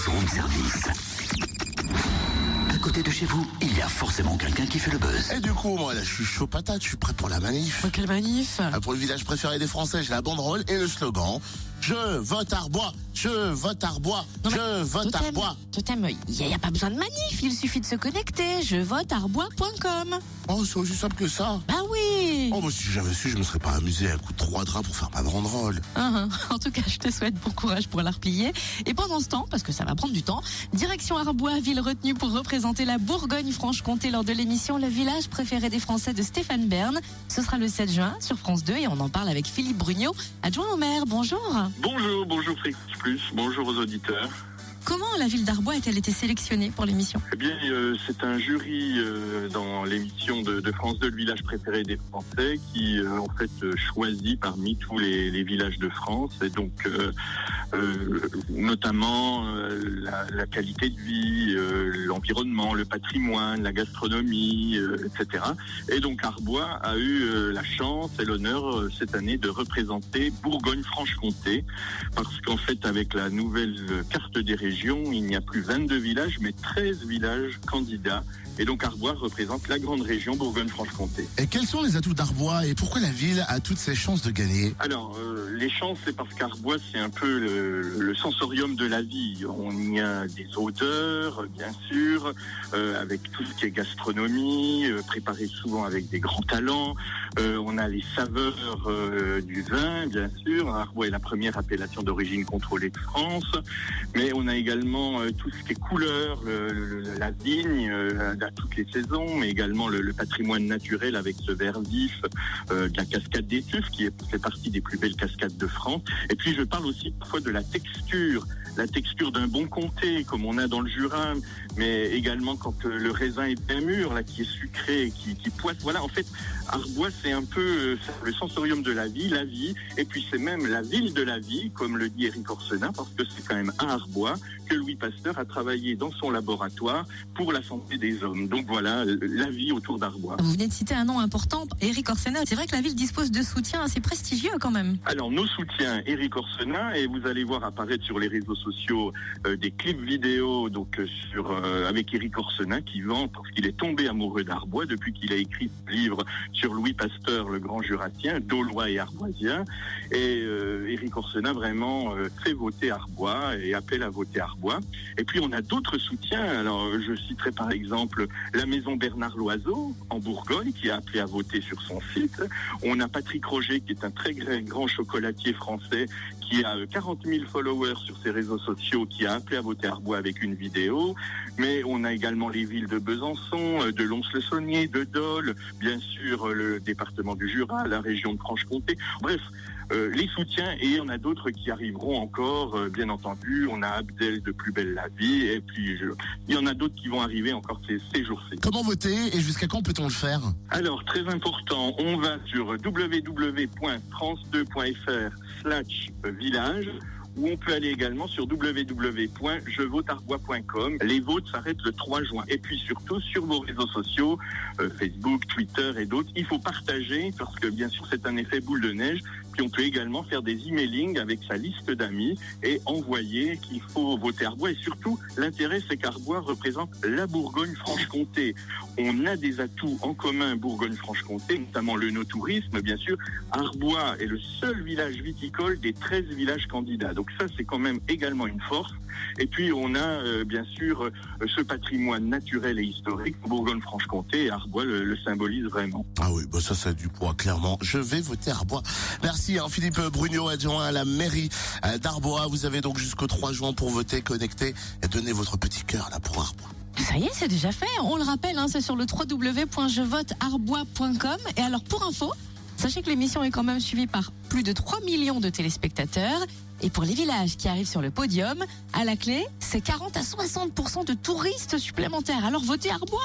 Buzz Room Service. À côté de chez vous, il y a forcément quelqu'un qui fait le buzz. Et du coup, moi, là, je suis chaud patate, je suis prêt pour la manif. Quelle manif? Pour le village préféré des Français, j'ai la banderole et le slogan. Je vote Arbois, je vote Arbois, je vote Arbois. Totem, il n'y a pas besoin de manif, il suffit de se connecter. Je vote arbois.com. Oh, c'est aussi simple que ça. Bah oui. Oh, bah, si j'avais su, je me serais pas amusé à un coup de 3 draps pour faire ma banderole. En tout cas, je te souhaite bon courage pour la replier. Et pendant ce temps, parce que ça va prendre du temps, direction Arbois, ville retenue pour représenter la Bourgogne-Franche-Comté lors de l'émission Le village préféré des Français de Stéphane Bern. Ce sera le 7 juin sur France 2 et on en parle avec Philippe Brugnot, adjoint au maire. Bonjour. Bonjour Fréquence Plus, bonjour aux auditeurs. Comment la ville d'Arbois a-t-elle été sélectionnée pour l'émission? Eh bien, c'est un jury dans l'émission de France 2, le village préféré des Français, qui en fait choisit parmi tous les villages de France, et donc notamment la qualité de vie, l'environnement, le patrimoine, la gastronomie, etc. Et donc Arbois a eu la chance et l'honneur cette année de représenter Bourgogne-Franche-Comté, parce qu'en fait avec la nouvelle carte des régions, il n'y a plus 22 villages, mais 13 villages candidats. Et donc Arbois représente la grande région Bourgogne-Franche-Comté. Et quels sont les atouts d'Arbois et pourquoi la ville a toutes ses chances de gagner? Alors, les chances, c'est parce qu'Arbois, c'est un peu le sensorium de la vie. On y a des odeurs, bien sûr, avec tout ce qui est gastronomie, préparé souvent avec des grands talents. On a les saveurs du vin, bien sûr. Arbois est la première appellation d'origine contrôlée de France. Mais on a également tout ce qui est couleur, la vigne, à toutes les saisons, mais également le patrimoine naturel avec ce vert vif de la cascade des Tuffes, qui fait partie des plus belles cascades de France. Et puis je parle aussi parfois de la texture d'un bon comté, comme on a dans le Jura, mais également quand le raisin est bien mûr, là, qui est sucré, qui poisse. Voilà, en fait, Arbois, c'est un peu le sensorium de la vie, et puis c'est même la ville de la vie, comme le dit Éric Orsenin, parce que c'est quand même à Arbois que Louis Pasteur a travaillé dans son laboratoire pour la santé des hommes. Donc voilà, la vie autour d'Arbois. Vous venez de citer un nom important, Éric Orsenin. C'est vrai que la ville dispose de soutiens assez prestigieux quand même. Alors, nos soutiens, Éric Orsenin, et vous allez voir apparaître sur les réseaux sociaux des clips vidéo avec Éric Orsenin qui vend, parce qu'il est tombé amoureux d'Arbois depuis qu'il a écrit ce livre sur Louis Pasteur, le grand jurassien, Daulois et Arboisien. Et Éric Orsenin vraiment fait voter Arbois et appelle à voter Arbois. Et puis on a d'autres soutiens. Alors je citerai par exemple la maison Bernard Loiseau en Bourgogne qui a appelé à voter sur son site. On a Patrick Roger qui est un très grand chocolatier français qui a 40 000 followers sur ses réseaux sociaux, qui a appelé à voter Arbois avec une vidéo. Mais on a également les villes de Besançon, de Lons-le-Saunier, de Dole, bien sûr le département du Jura, la région de Franche-Comté. Bref, les soutiens, et on a d'autres qui arriveront encore, bien entendu. On a Abdel de Plus belle la vie, et puis il y en a d'autres qui vont arriver encore ces jours-ci. Comment voter et jusqu'à quand peut-on le faire? Alors, très important, on va sur www.france2.fr/village, ou on peut aller également sur www.jevotearbois.com. Les votes s'arrêtent le 3 juin. Et puis surtout, sur vos réseaux sociaux, Facebook, Twitter et d'autres, il faut partager, parce que bien sûr, c'est un effet boule de neige. Puis on peut également faire des emailing avec sa liste d'amis et envoyer qu'il faut voter Arbois. Et surtout, l'intérêt, c'est qu'Arbois représente la Bourgogne-Franche-Comté. On a des atouts en commun Bourgogne-Franche-Comté, notamment le no-tourisme, bien sûr. Arbois est le seul village viticole des 13 villages candidats. Donc ça, c'est quand même également une force. Et puis on a bien sûr ce patrimoine naturel et historique. Bourgogne-Franche-Comté et Arbois le symbolise vraiment. Ah oui, bah ça a du poids, clairement. Je vais voter Arbois. Merci Philippe Brugnot, adjoint à la mairie d'Arbois. Vous avez donc jusqu'au 3 juin pour voter, connecter et donner votre petit cœur là pour Arbois. Ça y est, c'est déjà fait. On le rappelle, c'est sur le www.jevotearbois.com. Et alors pour info, sachez que l'émission est quand même suivie par plus de 3 millions de téléspectateurs. Et pour les villages qui arrivent sur le podium, à la clé, c'est 40 à 60% de touristes supplémentaires. Alors votez Arbois!